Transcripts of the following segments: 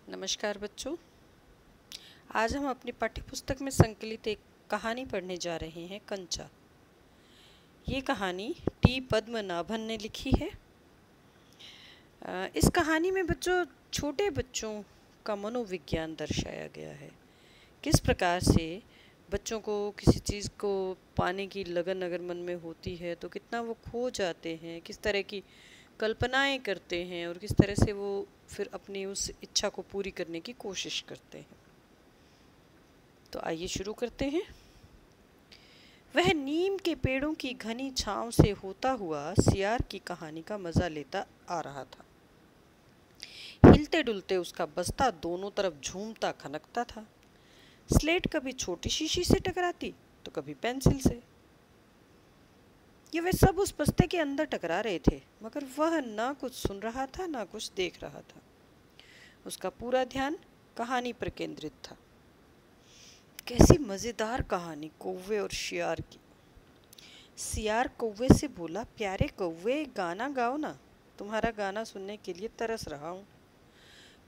नमस्कार बच्चों। आज हम अपनी पाठ्यपुस्तक में संकलित एक कहानी पढ़ने जा रहे हैं, कंचा। ये कहानी टी पद्मनाभन ने लिखी है। इस कहानी में बच्चों छोटे बच्चों का मनोविज्ञान दर्शाया गया है। किस प्रकार से बच्चों को किसी चीज़ को पाने की लगन अगर मन में होती है तो कितना वो खो जाते हैं, किस तरह की कल्पनाएं करते हैं और किस तरह से वो फिर अपनी उस इच्छा को पूरी करने की कोशिश करते हैं। तो आइए शुरू करते हैं। वह नीम के पेड़ों की घनी छांव से होता हुआ सियार की कहानी का मजा लेता आ रहा था। हिलते डुलते उसका बस्ता दोनों तरफ झूमता खनकता था। स्लेट कभी छोटी शीशी से टकराती तो कभी पेंसिल से। ये वे सब उस बस्ते के अंदर टकरा रहे थे, मगर वह ना कुछ सुन रहा था ना कुछ देख रहा था। उसका पूरा ध्यान कहानी पर केंद्रित था। कैसी मज़ेदार कहानी कौवे और शियार की। सियार कौवे से बोला, प्यारे कौवे गाना गाओ ना, तुम्हारा गाना सुनने के लिए तरस रहा हूँ।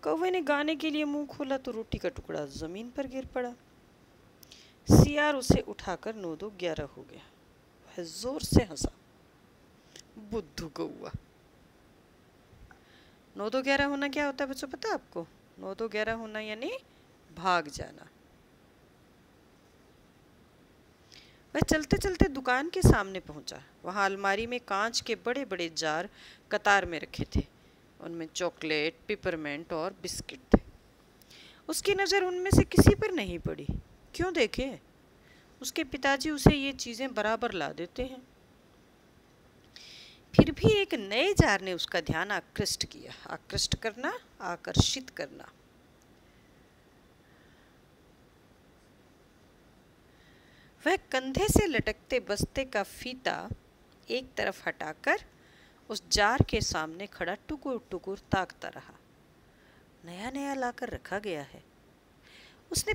कौवे ने गाने के लिए मुंह खोला तो रोटी का टुकड़ा जमीन पर गिर पड़ा। सियार उसे उठाकर 9-2-11 हो गया। वह जोर से हंसा। बुद्धू कौवा। 9-2-11 होना क्या होता है बच्चों, पता है आपको? 9-2-11 होना यानी भाग जाना। वह चलते चलते दुकान के सामने पहुंचा। वहां अलमारी में कांच के बड़े बड़े जार कतार में रखे थे। उनमें चॉकलेट, पिपरमेंट और बिस्किट थे। उसकी नज़र उनमें से किसी पर नहीं पड़ी। क्यों देखे? उसके पिताजी उसे ये चीज़ें बराबर ला देते हैं। फिर भी एक नए जार ने उसका ध्यान आकृष्ट किया। आकृष्ट करना, आकर्षित करना। वह कंधे से लटकते बस्ते का फीता एक तरफ हटाकर उस जार के सामने खड़ा टुकुर टुकुर ताकता रहा। नया नया लाकर रखा गया है। उससे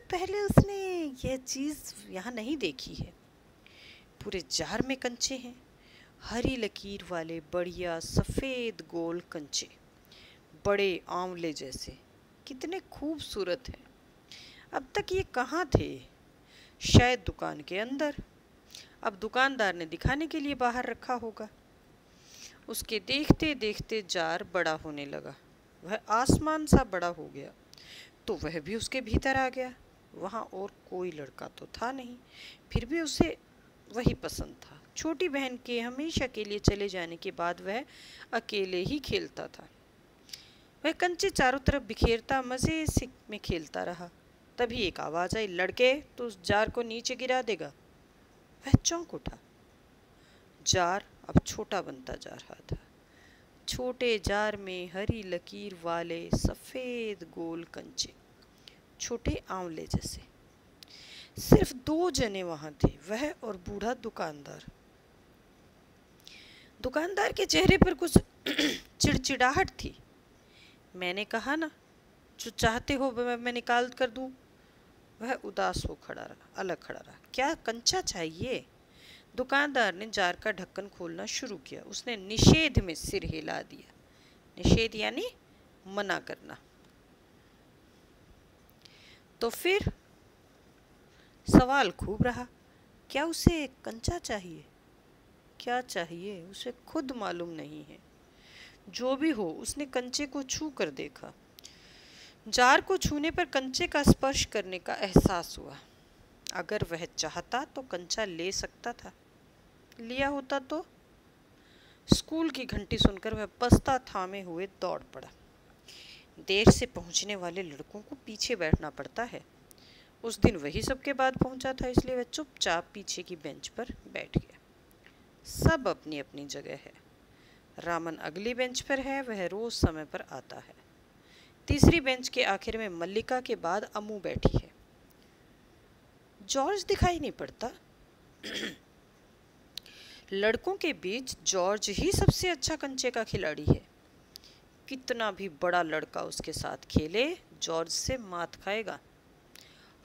पहले उसने यह चीज़ यहाँ नहीं देखी है। पूरे जार में कंचे हैं, हरी लकीर वाले बढ़िया सफ़ेद गोल कंचे, बड़े आंवले जैसे। कितने खूबसूरत हैं। अब तक ये कहाँ थे? शायद दुकान के अंदर। अब दुकानदार ने दिखाने के लिए बाहर रखा होगा। उसके देखते देखते जार बड़ा होने लगा। वह आसमान सा बड़ा हो गया तो वह भी उसके भीतर आ गया। वहाँ और कोई लड़का तो था नहीं, फिर भी उसे वही पसंद था। छोटी बहन के हमेशा के लिए चले जाने के बाद वह अकेले ही खेलता था। वह कंचे चारों तरफ बिखेरता मज़े से में खेलता रहा। तभी एक आवाज़ आई, लड़के तो उस जार को नीचे गिरा देगा। वह चौंक उठा। जार अब छोटा बनता जा रहा था। छोटे जार में हरी लकीर वाले सफ़ेद गोल कंचे, छोटे आंवले जैसे। सिर्फ 2 जने वहां थे, वह और बूढ़ा दुकानदार। दुकानदार के चेहरे पर कुछ चिड़चिड़ाहट थी। मैंने कहा ना, जो चाहते हो मैं निकाल कर दूं। वह उदास हो खड़ा रहा, अलग खड़ा रहा। क्या कंचा चाहिए? दुकानदार ने जार का ढक्कन खोलना शुरू किया। उसने निषेध में सिर हिला दिया। निषेध यानी मना करना। तो फिर सवाल खूब रहा, क्या उसे कंचा चाहिए? क्या चाहिए उसे खुद मालूम नहीं है। जो भी हो, उसने कंचे को छू कर देखा। जार को छूने पर कंचे का स्पर्श करने का एहसास हुआ। अगर वह चाहता तो कंचा ले सकता था। लिया होता तो? स्कूल की घंटी सुनकर वह बस्ता थामे हुए दौड़ पड़ा। देर से पहुंचने वाले लड़कों को पीछे बैठना पड़ता है। उस दिन वही सबके बाद पहुंचा था, इसलिए वह चुपचाप पीछे की बेंच पर बैठ गया। सब अपनी अपनी जगह है। रामन अगली बेंच पर है, वह रोज समय पर आता है। तीसरी बेंच के आखिर में मल्लिका के बाद अम्मू बैठी है। जॉर्ज दिखाई नहीं पड़ता। लड़कों के बीच जॉर्ज ही सबसे अच्छा कंचे का खिलाड़ी है। कितना भी बड़ा लड़का उसके साथ खेले, जॉर्ज से मात खाएगा।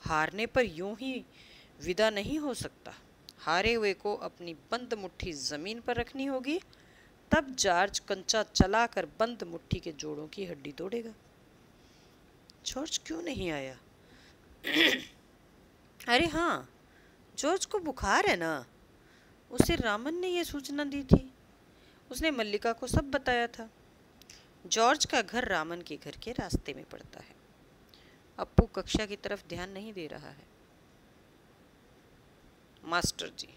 हारने पर यूं ही विदा नहीं हो सकता। हारे हुए को अपनी बंद मुट्ठी जमीन पर रखनी होगी, तब जॉर्ज कंचा चलाकर बंद मुट्ठी के जोड़ों की हड्डी तोड़ेगा। जॉर्ज क्यों नहीं आया? अरे हाँ, जॉर्ज को बुखार है ना। उसे रामन ने यह सूचना दी थी। उसने मल्लिका को सब बताया था। जॉर्ज का घर रामन के घर के रास्ते में पड़ता है। अप्पू कक्षा की तरफ ध्यान नहीं दे रहा है। मास्टर जी,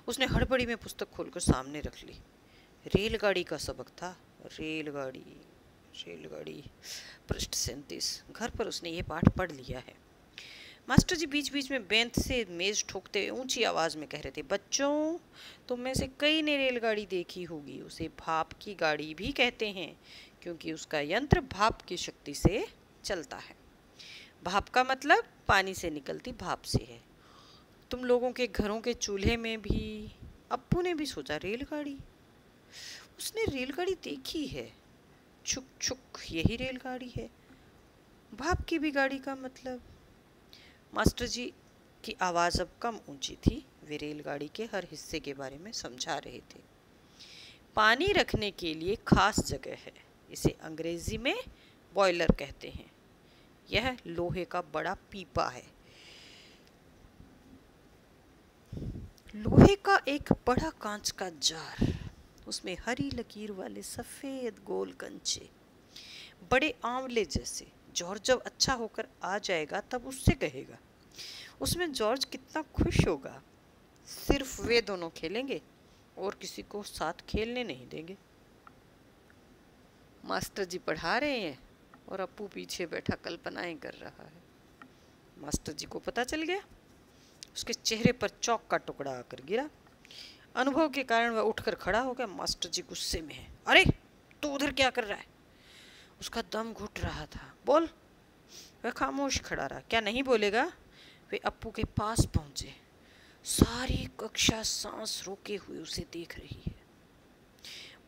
उसने हड़बड़ी में पुस्तक खोलकर सामने रख ली। रेलगाड़ी का सबक था। रेलगाड़ी, रेलगाड़ी, पृष्ठ 37। घर पर उसने ये पाठ पढ़ लिया है। मास्टर जी बीच बीच में बेंच से मेज ठोकते ऊंची आवाज में कह रहे थे, बच्चों, तुम में से कई ने रेलगाड़ी देखी होगी। उसे भाप की गाड़ी भी कहते हैं, क्योंकि उसका यंत्र भाप की शक्ति से चलता है। भाप का मतलब पानी से निकलती भाप से है। तुम लोगों के घरों के चूल्हे में भी। अप्पू ने भी सोचा, रेलगाड़ी, उसने रेलगाड़ी देखी है। छुक छुक, यही रेलगाड़ी है। भाप की भी गाड़ी का मतलब। मास्टर जी की आवाज़ अब कम ऊंची थी। वे रेलगाड़ी के हर हिस्से के बारे में समझा रहे थे। पानी रखने के लिए खास जगह है। इसे अंग्रेजी में बॉयलर कहते हैं। यह लोहे का बड़ा पीपा है। लोहे का एक बड़ा कांच का जार, उसमें हरी लकीर वाले सफेद गोल कंचे, बड़े आंवले जैसे। जॉर्ज जब अच्छा होकर आ जाएगा तब उससे कहेगा। उसमें जॉर्ज कितना खुश होगा। सिर्फ वे दोनों खेलेंगे और किसी को साथ खेलने नहीं देंगे। मास्टर जी पढ़ा रहे हैं और अप्पू पीछे बैठा कल्पनाएं कर रहा है। मास्टर जी को पता चल गया। उसके चेहरे पर चौक का टुकड़ा आकर गिरा। अनुभव के कारण वह उठकर खड़ा हो गया। मास्टर जी गुस्से में है। अरे, तू उधर क्या कर रहा है? उसका दम घुट रहा था। बोल। वह खामोश खड़ा रहा। क्या नहीं बोलेगा? वे अप्पू के पास पहुंचे। सारी कक्षा सांस रोके हुए उसे देख रही है।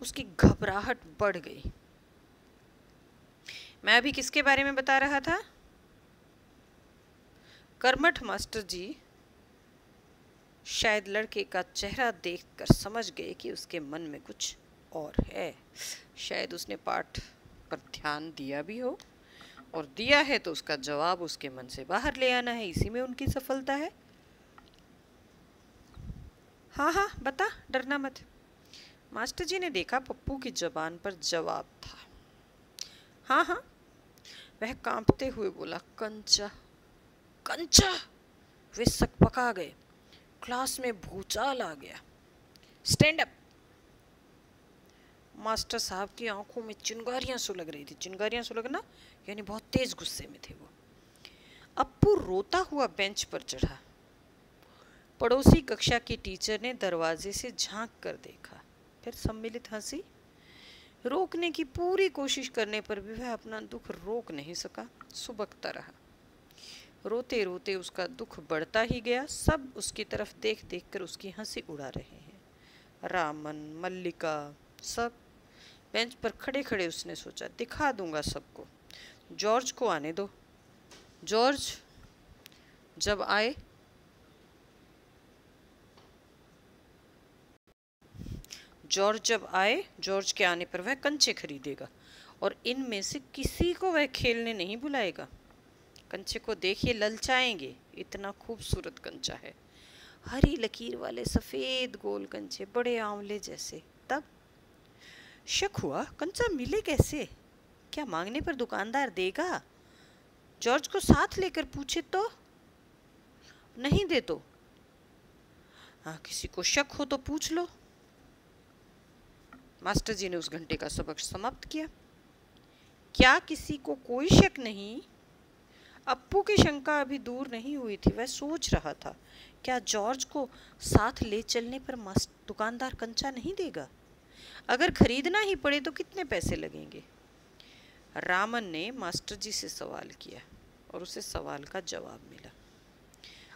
उसकी घबराहट बढ़ गई। मैं अभी किसके बारे में बता रहा था? कर्मठ मास्टर जी शायद लड़के का चेहरा देखकर समझ गए कि उसके मन में कुछ और है। शायद उसने पाठ पर ध्यान दिया भी हो, और दिया है तो उसका जवाब उसके मन से बाहर ले आना है। इसी में उनकी सफलता है। हाँ हाँ बता, डरना मत। मास्टर जी ने देखा पप्पू की जबान पर जवाब था। हाँ हाँ। वह कांपते हुए बोला, कंचा। कंचा। वे सकपका गए। क्लास में भूचाल आ गया। Stand up. मास्टर साहब की आंखों में चिंगारियां सुलग रही थी। चिंगारियां सुलगना यानी बहुत तेज गुस्से में थे वो। अप्पू रोता हुआ बेंच पर चढ़ा। पड़ोसी कक्षा की टीचर ने दरवाजे से झांक कर देखा। फिर सम्मिलित हंसी। रोकने की पूरी कोशिश करने पर भी वह अपना दुख रोक नहीं सका। सुबकता रहा। रोते रोते उसका दुख बढ़ता ही गया। सब उसकी तरफ देख देख कर उसकी हंसी उड़ा रहे हैं। रामन, मल्लिका, सब। बेंच पर खड़े खड़े उसने सोचा, दिखा दूंगा सबको। जॉर्ज को आने दो। जॉर्ज जब आए जॉर्ज के आने पर वह कंचे खरीदेगा और इनमें से किसी को वह खेलने नहीं बुलाएगा। कंचे को देखिए, ललचाएंगे। इतना खूबसूरत कंचा है। हरी लकीर वाले सफेद गोल कंचे, बड़े आंवले जैसे। तब शक हुआ, कंचा मिले कैसे? क्या मांगने पर दुकानदार देगा? जॉर्ज को साथ लेकर पूछे तो? नहीं दे तो? हाँ, किसी को शक हो तो पूछ लो। मास्टर जी ने उस घंटे का सबक समाप्त किया। क्या किसी को कोई शक नहीं? अप्पू की शंका अभी दूर नहीं हुई थी। वह सोच रहा था, क्या जॉर्ज को साथ ले चलने पर दुकानदार कंचा नहीं देगा? अगर खरीदना ही पड़े तो कितने पैसे लगेंगे? रामन ने मास्टर जी से सवाल किया और उसे सवाल का जवाब मिला।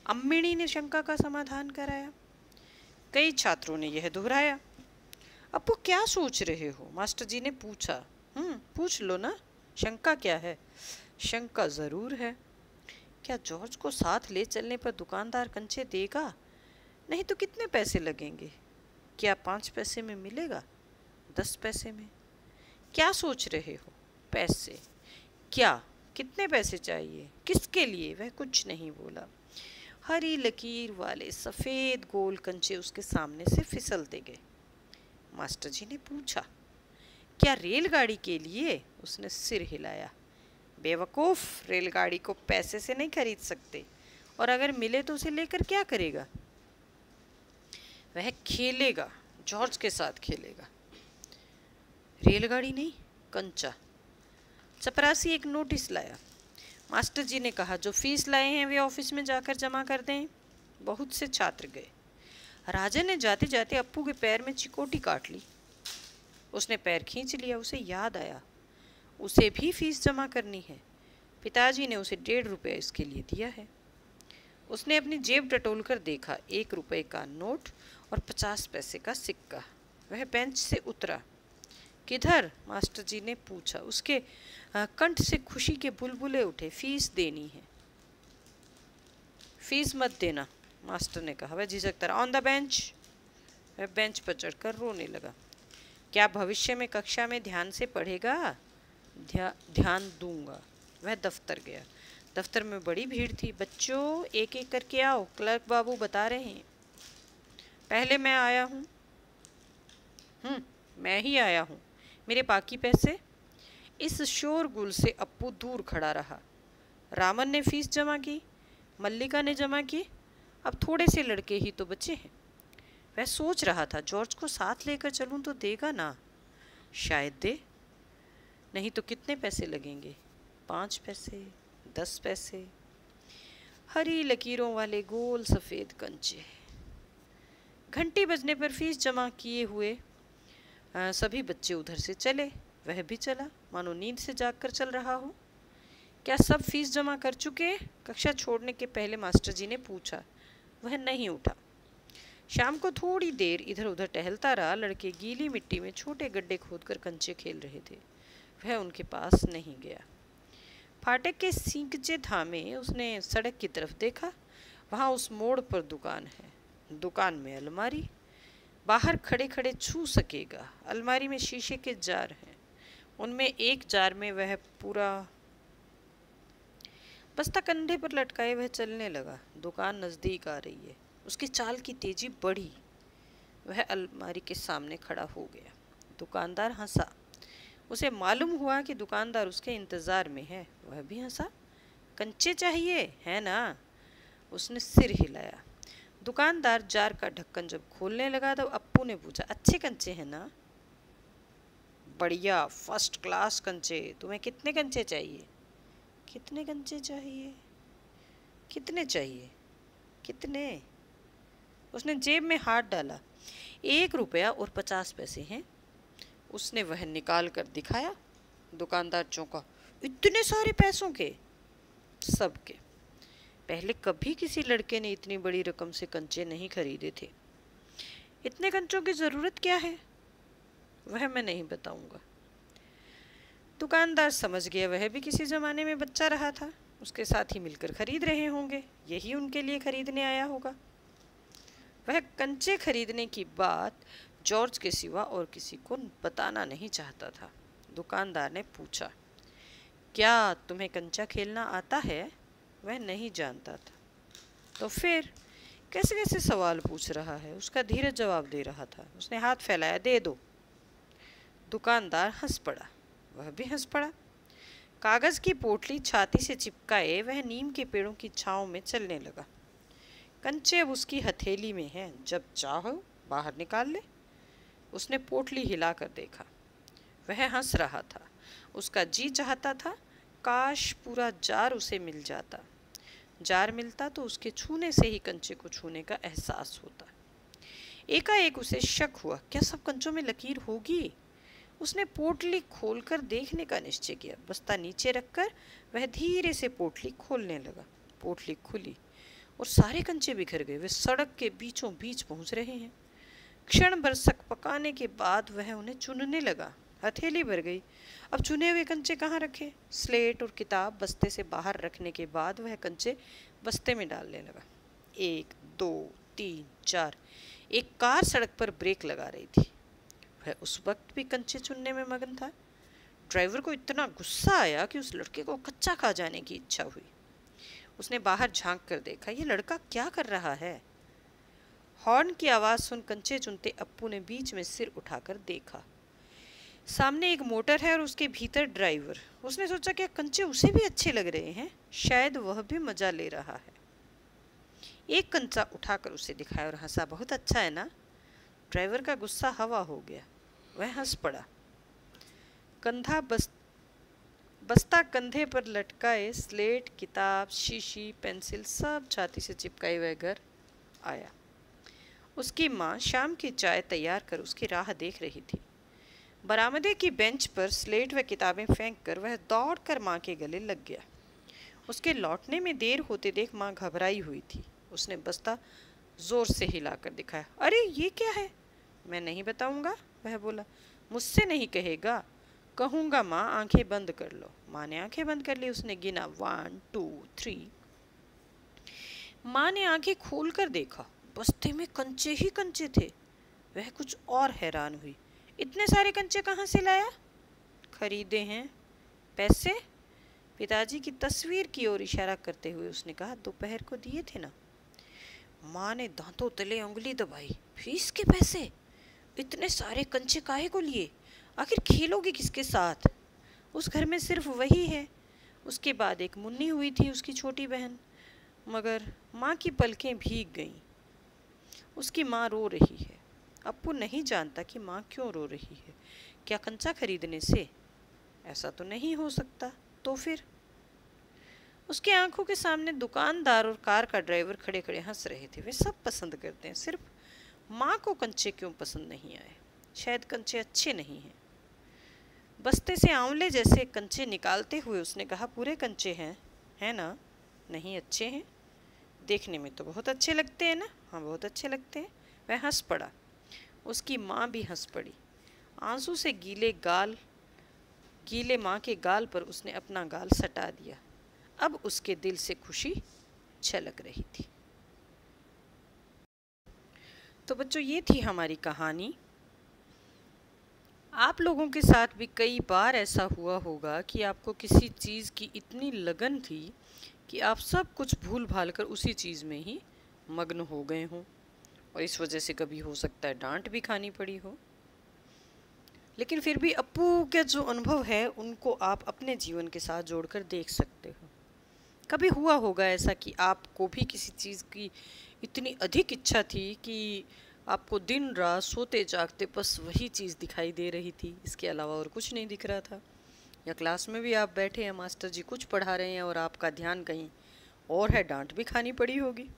अम्मिणी ने शंका का समाधान कराया। कई छात्रों ने यह दोहराया। अप्पू क्या सोच रहे हो? मास्टर जी ने पूछा। पूछ लो ना, शंका क्या है? शंका जरूर है। क्या जॉर्ज को साथ ले चलने पर दुकानदार कंचे देगा? नहीं तो कितने पैसे लगेंगे? क्या 5 पैसे में मिलेगा? 10 पैसे में? क्या सोच रहे हो? पैसे? क्या कितने पैसे चाहिए, किसके लिए? वह कुछ नहीं बोला। हरी लकीर वाले सफ़ेद गोल कंचे उसके सामने से फिसलते गए। मास्टर जी ने पूछा, क्या रेलगाड़ी के लिए? उसने सिर हिलाया। बेवकूफ़, रेलगाड़ी को पैसे से नहीं खरीद सकते, और अगर मिले तो उसे लेकर क्या करेगा? वह खेलेगा, जॉर्ज के साथ खेलेगा। रेलगाड़ी नहीं, कंचा। चपरासी एक नोटिस लाया। मास्टर जी ने कहा, जो फीस लाए हैं वे ऑफिस में जाकर जमा कर दें। बहुत से छात्र गए। राजा ने जाते जाते अप्पू के पैर में चिकोटी काट ली। उसने पैर खींच लिया। उसे याद आया, उसे भी फीस जमा करनी है। पिताजी ने उसे 1.5 रुपया इसके लिए दिया है। उसने अपनी जेब टटोल कर देखा, 1 रुपये का नोट और 50 पैसे का सिक्का। वह बेंच से उतरा। किधर? मास्टर जी ने पूछा। उसके कंठ से खुशी के बुलबुले उठे। फीस देनी है। फीस मत देना, मास्टर ने कहा। वह झिझकता रहा। On the bench. वह बेंच पर चढ़कर रोने लगा। क्या भविष्य में कक्षा में ध्यान से पढ़ेगा? ध्यान दूंगा। वह दफ्तर गया। दफ्तर में बड़ी भीड़ थी। बच्चों, एक एक करके आओ, क्लर्क बाबू बता रहे हैं। पहले मैं आया हूँ। मैं ही आया हूँ। मेरे बाकी पैसे? इस शोरगुल से अप्पू दूर खड़ा रहा। रामन ने फीस जमा की, मल्लिका ने जमा की, अब थोड़े से लड़के ही तो बचे हैं। वह सोच रहा था, जॉर्ज को साथ लेकर चलूं तो देगा ना? शायद दे। नहीं तो कितने पैसे लगेंगे? 5 पैसे, 10 पैसे। हरी लकीरों वाले गोल सफ़ेद कंचे। घंटी बजने पर फीस जमा किए हुए सभी बच्चे उधर से चले। वह भी चला, मानो नींद से जागकर चल रहा हो। क्या सब फीस जमा कर चुके? कक्षा छोड़ने के पहले मास्टर जी ने पूछा। वह नहीं उठा। शाम को थोड़ी देर इधर उधर टहलता रहा। लड़के गीली मिट्टी में छोटे गड्ढे खोदकर कंचे खेल रहे थे। वह उनके पास नहीं गया। फाटक के सींकचे थामे उसने सड़क की तरफ देखा। वहाँ उस मोड़ पर दुकान है। दुकान में अलमारी। बाहर खड़े खड़े छू सकेगा। अलमारी में शीशे के जार हैं। उनमें एक जार में वह पूरा बस्ता कंधे पर लटकाए वह चलने लगा। दुकान नज़दीक आ रही है। उसकी चाल की तेजी बढ़ी। वह अलमारी के सामने खड़ा हो गया। दुकानदार हंसा। उसे मालूम हुआ कि दुकानदार उसके इंतज़ार में है। वह भी हंसा। कंचे चाहिए है ना? उसने सिर हिलाया। दुकानदार जार का ढक्कन जब खोलने लगा तब अप्पू ने पूछा, अच्छे कंचे हैं ना? बढ़िया, फर्स्ट क्लास कंचे। तुम्हें कितने कंचे चाहिए? कितने कंचे चाहिए? कितने चाहिए? कितने? उसने जेब में हाथ डाला। 1 रुपया और 50 पैसे हैं। उसने वह निकाल कर दिखाया। दुकानदार चौंका। इतने सारे पैसों के? सबके। पहले कभी किसी लड़के ने इतनी बड़ी रकम से कंचे नहीं खरीदे थे। इतने कंचों की जरूरत क्या है? वह मैं नहीं बताऊंगा। दुकानदार समझ गया वह भी किसी जमाने में बच्चा रहा था। उसके साथ ही मिलकर खरीद रहे होंगे। यही उनके लिए खरीदने आया होगा। वह कंचे खरीदने की बात जॉर्ज के सिवा और किसी को बताना नहीं चाहता था। दुकानदार ने पूछा, क्या तुम्हें कंचा खेलना आता है? वह नहीं जानता था। तो फिर कैसे कैसे सवाल पूछ रहा है? उसका धीरज जवाब दे रहा था। उसने हाथ फैलाया, दे दो। दुकानदार हंस पड़ा। वह भी हंस पड़ा। कागज की पोटली छाती से चिपकाए वह नीम के पेड़ों की छांव में चलने लगा। कंचे अब उसकी हथेली में हैं, जब चाहो बाहर निकाल ले। उसने पोटली हिलाकर देखा। वह हंस रहा था। उसका जी चाहता था काश पूरा जार उसे मिल जाता। जार मिलता तो उसके छूने से ही कंचे को छूने का एहसास होता। एकाएक उसे शक हुआ, क्या सब कंचों में लकीर होगी? उसने पोटली खोलकर देखने का निश्चय किया। बस्ता नीचे रखकर वह धीरे से पोटली खोलने लगा। पोटली खुली और सारे कंचे बिखर गए। वे सड़क के बीचों बीच पहुंच रहे हैं। क्षण भर सकपकाने के बाद वह उन्हें चुनने लगा। हथेली भर गई। अब चुने हुए कंचे कहाँ रखे? स्लेट और किताब बस्ते से बाहर रखने के बाद वह कंचे बस्ते में डालने लगा। 1 2 3 4। एक कार सड़क पर ब्रेक लगा रही थी। वह उस वक्त भी कंचे चुनने में मगन था। ड्राइवर को इतना गुस्सा आया कि उस लड़के को कच्चा खा जाने की इच्छा हुई। उसने बाहर झांक कर देखा, ये लड़का क्या कर रहा है। हॉर्न की आवाज़ सुन कंचे चुनते अप्पू ने बीच में सिर उठाकर देखा। सामने एक मोटर है और उसके भीतर ड्राइवर। उसने सोचा कि कंचे उसे भी अच्छे लग रहे हैं, शायद वह भी मजा ले रहा है। एक कंचा उठाकर उसे दिखाया और हंसा, बहुत अच्छा है ना। ड्राइवर का गुस्सा हवा हो गया, वह हंस पड़ा। कंधा बस्ता कंधे पर लटकाए, स्लेट, किताब, शीशी, पेंसिल सब छाती से चिपकाए वह घर आया। उसकी माँ शाम की चाय तैयार कर उसकी राह देख रही थी। बरामदे की बेंच पर स्लेट व किताबें फेंक कर वह दौड़कर माँ के गले लग गया। उसके लौटने में देर होते देख माँ घबराई हुई थी। उसने बस्ता जोर से हिलाकर दिखाया। अरे ये क्या है? मैं नहीं बताऊंगा, वह बोला। मुझसे नहीं कहेगा? कहूंगा माँ, आंखें बंद कर लो। माँ ने आंखें बंद कर ली। उसने गिना 1 2 3। माँ ने आंखें खोलकर देखा, बस्ते में कंचे ही कंचे थे। वह कुछ और हैरान हुई। इतने सारे कंचे कहाँ से लाया? खरीदे हैं। पैसे? पिताजी की तस्वीर की ओर इशारा करते हुए उसने कहा, दोपहर को दिए थे ना। माँ ने दांतों तले उंगली दबाई। फीस के पैसे? इतने सारे कंचे काहे को लिए? आखिर खेलोगी किसके साथ? उस घर में सिर्फ वही है। उसके बाद एक मुन्नी हुई थी, उसकी छोटी बहन। मगर माँ की पलकें भीग गईं। उसकी माँ रो रही है। अप्पू नहीं जानता कि माँ क्यों रो रही है। क्या कंचा खरीदने से? ऐसा तो नहीं हो सकता। तो फिर? उसकी आंखों के सामने दुकानदार और कार का ड्राइवर खड़े खड़े हंस रहे थे। वे सब पसंद करते हैं, सिर्फ माँ को कंचे क्यों पसंद नहीं आए? शायद कंचे अच्छे नहीं हैं। बस्ते से आंवले जैसे कंचे निकालते हुए उसने कहा, पूरे कंचे हैं, है ना? नहीं, अच्छे हैं। देखने में तो बहुत अच्छे लगते हैं ना? हाँ, बहुत अच्छे लगते हैं। वह हंस पड़ा। उसकी माँ भी हंस पड़ी। आंसू से गीले माँ के गाल पर उसने अपना गाल सटा दिया। अब उसके दिल से खुशी छलक रही थी। तो बच्चों, ये थी हमारी कहानी। आप लोगों के साथ भी कई बार ऐसा हुआ होगा कि आपको किसी चीज़ की इतनी लगन थी कि आप सब कुछ भूल भाल कर उसी चीज़ में ही मग्न हो गए हों, और इस वजह से कभी हो सकता है डांट भी खानी पड़ी हो। लेकिन फिर भी अप्पू के जो अनुभव है उनको आप अपने जीवन के साथ जोड़कर देख सकते हो। कभी हुआ होगा ऐसा कि आपको भी किसी चीज़ की इतनी अधिक इच्छा थी कि आपको दिन रात सोते जागते बस वही चीज़ दिखाई दे रही थी, इसके अलावा और कुछ नहीं दिख रहा था। या क्लास में भी आप बैठे हैं, मास्टर जी कुछ पढ़ा रहे हैं और आपका ध्यान कहीं और है, डांट भी खानी पड़ी होगी।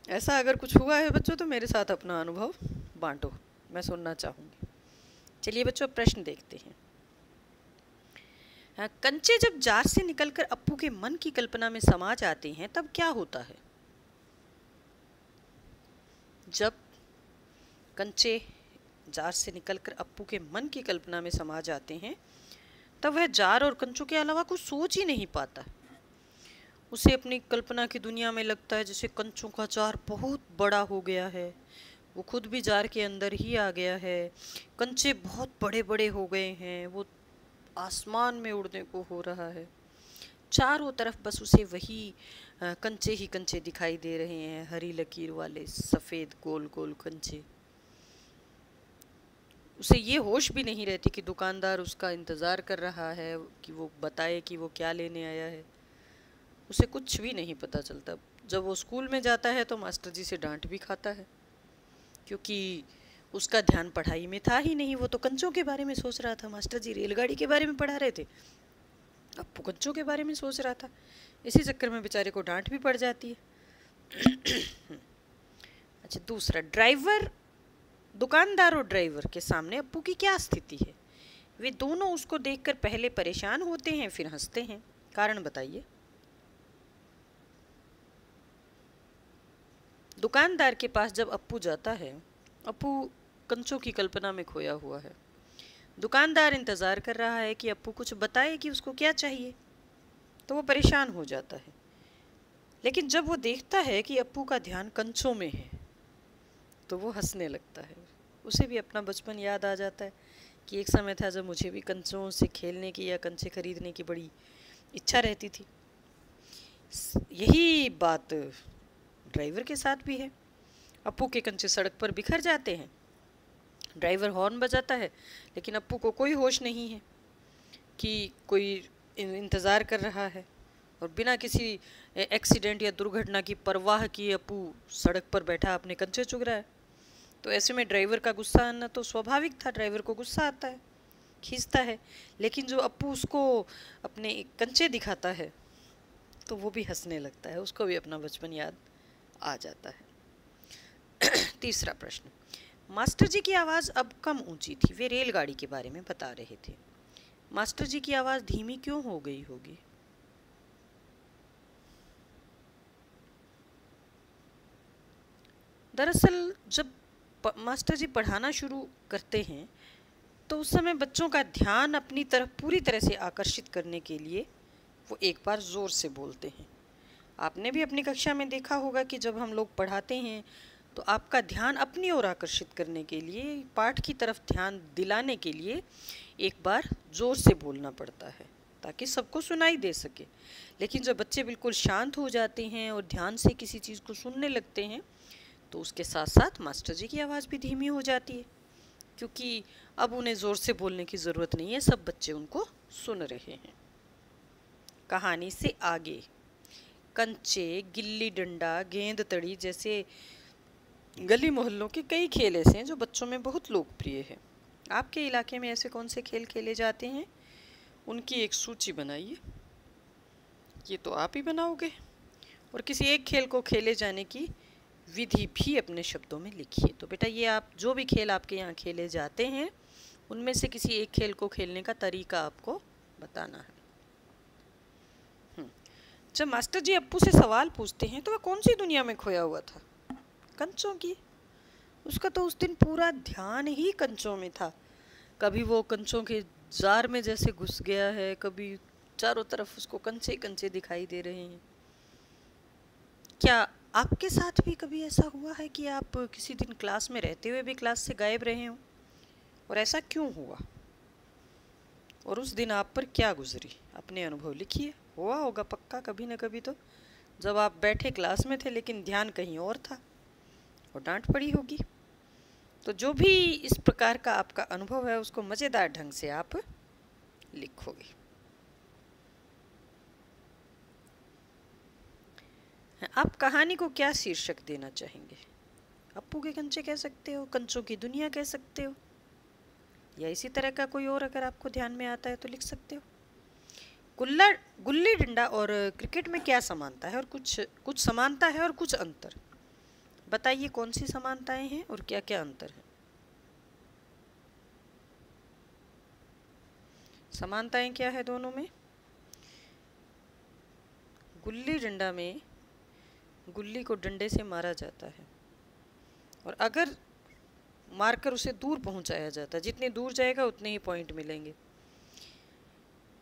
ऐसा अगर कुछ हुआ है बच्चों तो मेरे साथ अपना अनुभव बांटो, मैं सुनना चाहूँगी। चलिए बच्चों, प्रश्न देखते हैं। कंचे जब जार से निकलकर अप्पू के मन की कल्पना में समा जाते हैं तब क्या होता है? जब कंचे जार से निकलकर अप्पू के मन की कल्पना में समा जाते हैं तब वह जार और कंचों के अलावा कुछ सोच ही नहीं पाता। उसे अपनी कल्पना की दुनिया में लगता है जैसे कंचों का जार बहुत बड़ा हो गया है, वो खुद भी जार के अंदर ही आ गया है, कंचे बहुत बड़े बड़े हो गए हैं, वो आसमान में उड़ने को हो रहा है। चारों तरफ बस उसे वही कंचे ही कंचे दिखाई दे रहे हैं, हरी लकीर वाले सफ़ेद गोल गोल कंचे। उसे ये होश भी नहीं रहती कि दुकानदार उसका इंतज़ार कर रहा है कि वो बताए कि वो क्या लेने आया है। उसे कुछ भी नहीं पता चलता। जब वो स्कूल में जाता है तो मास्टर जी से डांट भी खाता है, क्योंकि उसका ध्यान पढ़ाई में था ही नहीं। वो तो कंचों के बारे में सोच रहा था। मास्टर जी रेलगाड़ी के बारे में पढ़ा रहे थे, अप्पू कंचों के बारे में सोच रहा था। इसी चक्कर में बेचारे को डांट भी पड़ जाती है। अच्छा, दूसरा, दुकानदार और ड्राइवर के सामने अप्पू की क्या स्थिति है? वे दोनों उसको देखकर पहले परेशान होते हैं, फिर हंसते हैं। कारण बताइए। दुकानदार के पास जब अप्पू जाता है, अप्पू कंचों की कल्पना में खोया हुआ है। दुकानदार इंतज़ार कर रहा है कि अप्पू कुछ बताए कि उसको क्या चाहिए, तो वो परेशान हो जाता है। लेकिन जब वो देखता है कि अप्पू का ध्यान कंचों में है तो वो हंसने लगता है। उसे भी अपना बचपन याद आ जाता है कि एक समय था जब मुझे भी कंचों से खेलने की या कंचे खरीदने की बड़ी इच्छा रहती थी। यही बात ड्राइवर के साथ भी है। अप्पू के कंचे सड़क पर बिखर जाते हैं, ड्राइवर हॉर्न बजाता है, लेकिन अप्पू को कोई होश नहीं है कि कोई इंतज़ार कर रहा है, और बिना किसी एक्सीडेंट या दुर्घटना की परवाह किए अप्पू सड़क पर बैठा अपने कंचे चुग रहा है। तो ऐसे में ड्राइवर का गुस्सा आना तो स्वाभाविक था, ड्राइवर को गुस्सा आता है, खींचता है। लेकिन जो अप्पू उसको अपने कंचे दिखाता है तो वो भी हंसने लगता है, उसको भी अपना बचपन याद आ जाता है। तीसरा प्रश्न, मास्टर जी की आवाज़ अब कम ऊंची थी, वे रेलगाड़ी के बारे में बता रहे थे। मास्टर जी की आवाज़ धीमी क्यों हो गई होगी? दरअसल जब मास्टर जी पढ़ाना शुरू करते हैं तो उस समय बच्चों का ध्यान अपनी तरफ पूरी तरह से आकर्षित करने के लिए वो एक बार ज़ोर से बोलते हैं। आपने भी अपनी कक्षा में देखा होगा कि जब हम लोग पढ़ाते हैं तो आपका ध्यान अपनी ओर आकर्षित करने के लिए, पाठ की तरफ ध्यान दिलाने के लिए एक बार ज़ोर से बोलना पड़ता है ताकि सबको सुनाई दे सके। लेकिन जब बच्चे बिल्कुल शांत हो जाते हैं और ध्यान से किसी चीज़ को सुनने लगते हैं तो उसके साथ साथ मास्टर जी की आवाज़ भी धीमी हो जाती है, क्योंकि अब उन्हें ज़ोर से बोलने की ज़रूरत नहीं है, सब बच्चे उनको सुन रहे हैं। कहानी से आगे, कंचे, गिल्ली डंडा, गेंद तड़ी जैसे गली मोहल्लों के कई खेल ऐसे हैं जो बच्चों में बहुत लोकप्रिय है। आपके इलाके में ऐसे कौन से खेल खेले जाते हैं, उनकी एक सूची बनाइए। ये तो आप ही बनाओगे, और किसी एक खेल को खेले जाने की विधि भी अपने शब्दों में लिखिए। तो बेटा ये आप जो भी खेल आपके यहाँ खेले जाते हैं उनमें से किसी एक खेल को खेलने का तरीका आपको बताना है। जब मास्टर जी अप्पू से सवाल पूछते हैं तो वह कौन सी दुनिया में खोया हुआ था? कंचों की। उसका तो उस दिन पूरा ध्यान ही कंचों में था। कभी वो कंचों के जार में जैसे घुस गया है, कभी चारों तरफ उसको कंचे कंचे दिखाई दे रहे हैं। क्या आपके साथ भी कभी ऐसा हुआ है कि आप किसी दिन क्लास में रहते हुए भी क्लास से गायब रहे हों? और ऐसा क्यों हुआ, और उस दिन आप पर क्या गुजरी? अपने अनुभव लिखिए। हुआ होगा पक्का कभी ना कभी तो, जब आप बैठे क्लास में थे लेकिन ध्यान कहीं और था और डांट पड़ी होगी। तो जो भी इस प्रकार का आपका अनुभव है उसको मज़ेदार ढंग से आप लिखोगे। आप कहानी को क्या शीर्षक देना चाहेंगे? अप्पू के कंचे कह सकते हो, कंचों की दुनिया कह सकते हो, या इसी तरह का कोई और अगर आपको ध्यान में आता है तो लिख सकते हो। गुल्ली डंडा और क्रिकेट में क्या समानता है और कुछ समानता है और कुछ अंतर? बताइए कौन सी समानताएं हैं और क्या क्या अंतर है। समानताएं क्या है दोनों में? गुल्ली डंडा में गुल्ली को डंडे से मारा जाता है, और अगर मारकर उसे दूर पहुंचाया जाता है, जितनी दूर जाएगा उतने ही पॉइंट मिलेंगे।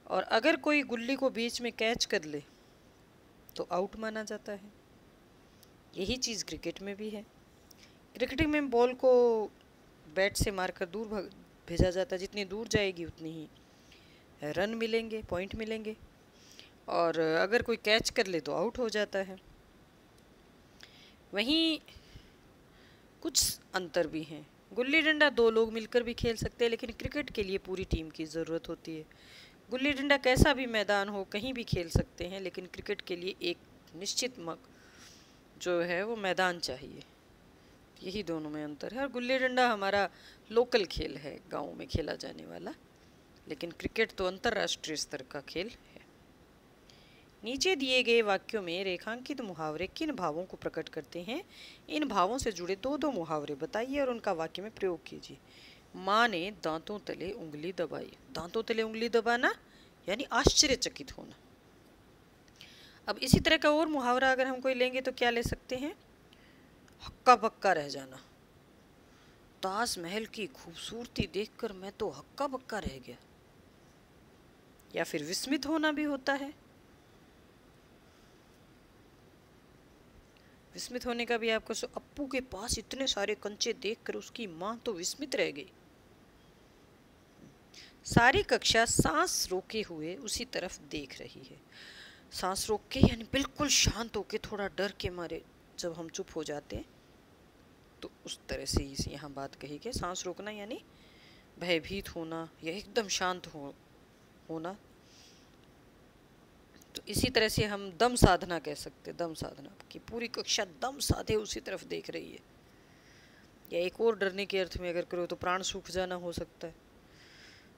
और अगर कोई गुल्ली को बीच में कैच कर ले तो आउट माना जाता है। यही चीज़ क्रिकेट में भी है। क्रिकेट में बॉल को बैट से मारकर दूर भेजा जाता है, जितनी दूर जाएगी उतनी ही रन मिलेंगे, पॉइंट मिलेंगे, और अगर कोई कैच कर ले तो आउट हो जाता है। वहीं कुछ अंतर भी हैं। गुल्ली डंडा दो लोग मिलकर भी खेल सकते हैं, लेकिन क्रिकेट के लिए पूरी टीम की ज़रूरत होती है। गुल्ली डंडा कैसा भी मैदान हो कहीं भी खेल सकते हैं, लेकिन क्रिकेट के लिए एक निश्चित जो है वो मैदान चाहिए। यही दोनों में अंतर है। और गुल्ली डंडा हमारा लोकल खेल है, गाँव में खेला जाने वाला, लेकिन क्रिकेट तो अंतर्राष्ट्रीय स्तर का खेल है। नीचे दिए गए वाक्यों में रेखांकित मुहावरे किन भावों को प्रकट करते हैं? इन भावों से जुड़े दो दो मुहावरे बताइए और उनका वाक्य में प्रयोग कीजिए। माँ ने दांतों तले उंगली दबाई। दांतों तले उंगली दबाना यानी आश्चर्यचकित होना। अब इसी तरह का और मुहावरा अगर हम कोई लेंगे तो क्या ले सकते हैं? हक्का बक्का रह जाना। ताजमहल की खूबसूरती देखकर मैं तो हक्का बक्का रह गया। या फिर विस्मित होना भी होता है। विस्मित होने का भी आपको, अप्पू के पास इतने सारे कंचे देखकर उसकी माँ तो विस्मित रह गई। सारी कक्षा सांस रोके हुए उसी तरफ देख रही है। सांस रोक के यानी बिल्कुल शांत होके, थोड़ा डर के मारे जब हम चुप हो जाते हैं तो उस तरह से ही यहाँ बात कही कि सांस रोकना यानी भयभीत होना या एकदम शांत होना। तो इसी तरह से हम दम साधना कह सकते, दम साधना कि पूरी कक्षा दम साधे उसी तरफ देख रही है। या एक और डरने के अर्थ में अगर करो तो प्राण सूख जाना हो सकता है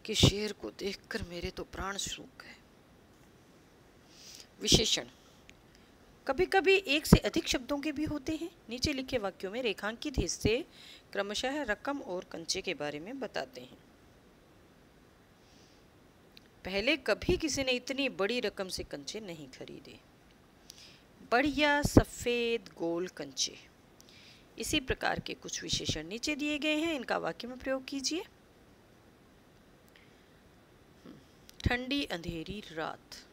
कि शेर को देखकर मेरे तो प्राण सूख गए। विशेषण कभी कभी एक से अधिक शब्दों के भी होते हैं। नीचे लिखे वाक्यों में रेखांकित हिस्से क्रमशः रकम और कंचे के बारे में बताते हैं। पहले कभी किसी ने इतनी बड़ी रकम से कंचे नहीं खरीदे। बढ़िया सफेद गोल कंचे। इसी प्रकार के कुछ विशेषण नीचे दिए गए हैं, इनका वाक्य में प्रयोग कीजिए। ठंडी अंधेरी रात।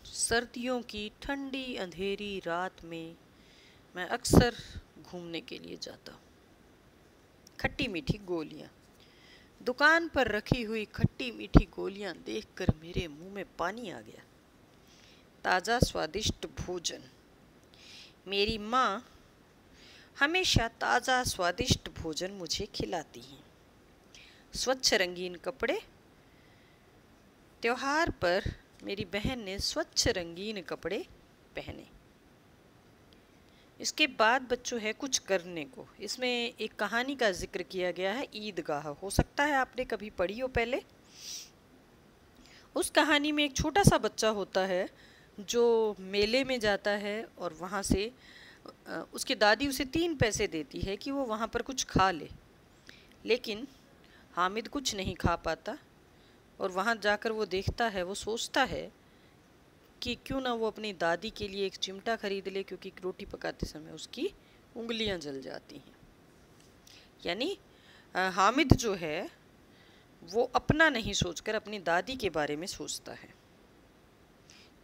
सर्दियों की ठंडी अंधेरी रात में मैं अक्सर घूमने के लिए जाता हूँ। खट्टी मीठी गोलियाँ। दुकान पर रखी हुई खट्टी मीठी गोलियाँ देखकर मेरे मुंह में पानी आ गया। ताज़ा स्वादिष्ट भोजन। मेरी माँ हमेशा ताज़ा स्वादिष्ट भोजन मुझे खिलाती हैं। स्वच्छ रंगीन कपड़े। त्योहार पर मेरी बहन ने स्वच्छ रंगीन कपड़े पहने। इसके बाद बच्चों है कुछ करने को। इसमें एक कहानी का जिक्र किया गया है, ईदगाह। हो सकता है आपने कभी पढ़ी हो पहले। उस कहानी में एक छोटा सा बच्चा होता है जो मेले में जाता है और वहाँ से उसकी दादी उसे 3 पैसे देती है कि वो वहाँ पर कुछ खा ले। लेकिन हामिद कुछ नहीं खा पाता और वहाँ जाकर वो देखता है, वो सोचता है कि क्यों ना वो अपनी दादी के लिए एक चिमटा खरीद ले, क्योंकि रोटी पकाते समय उसकी उंगलियां जल जाती हैं। यानी हामिद जो है वो अपना नहीं सोचकर अपनी दादी के बारे में सोचता है।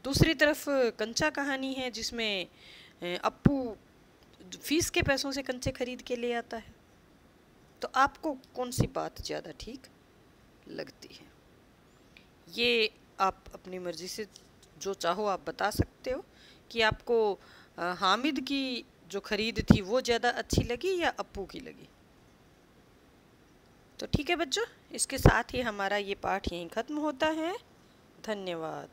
दूसरी तरफ कंचा कहानी है जिसमें अप्पू फीस के पैसों से कंचे खरीद के ले आता है। तो आपको कौन सी बात ज़्यादा ठीक लगती है? ये आप अपनी मर्ज़ी से जो चाहो आप बता सकते हो कि आपको हामिद की जो खरीद थी वो ज़्यादा अच्छी लगी या अप्पू की लगी। तो ठीक है बच्चों, इसके साथ ही हमारा ये पाठ यहीं ख़त्म होता है। धन्यवाद।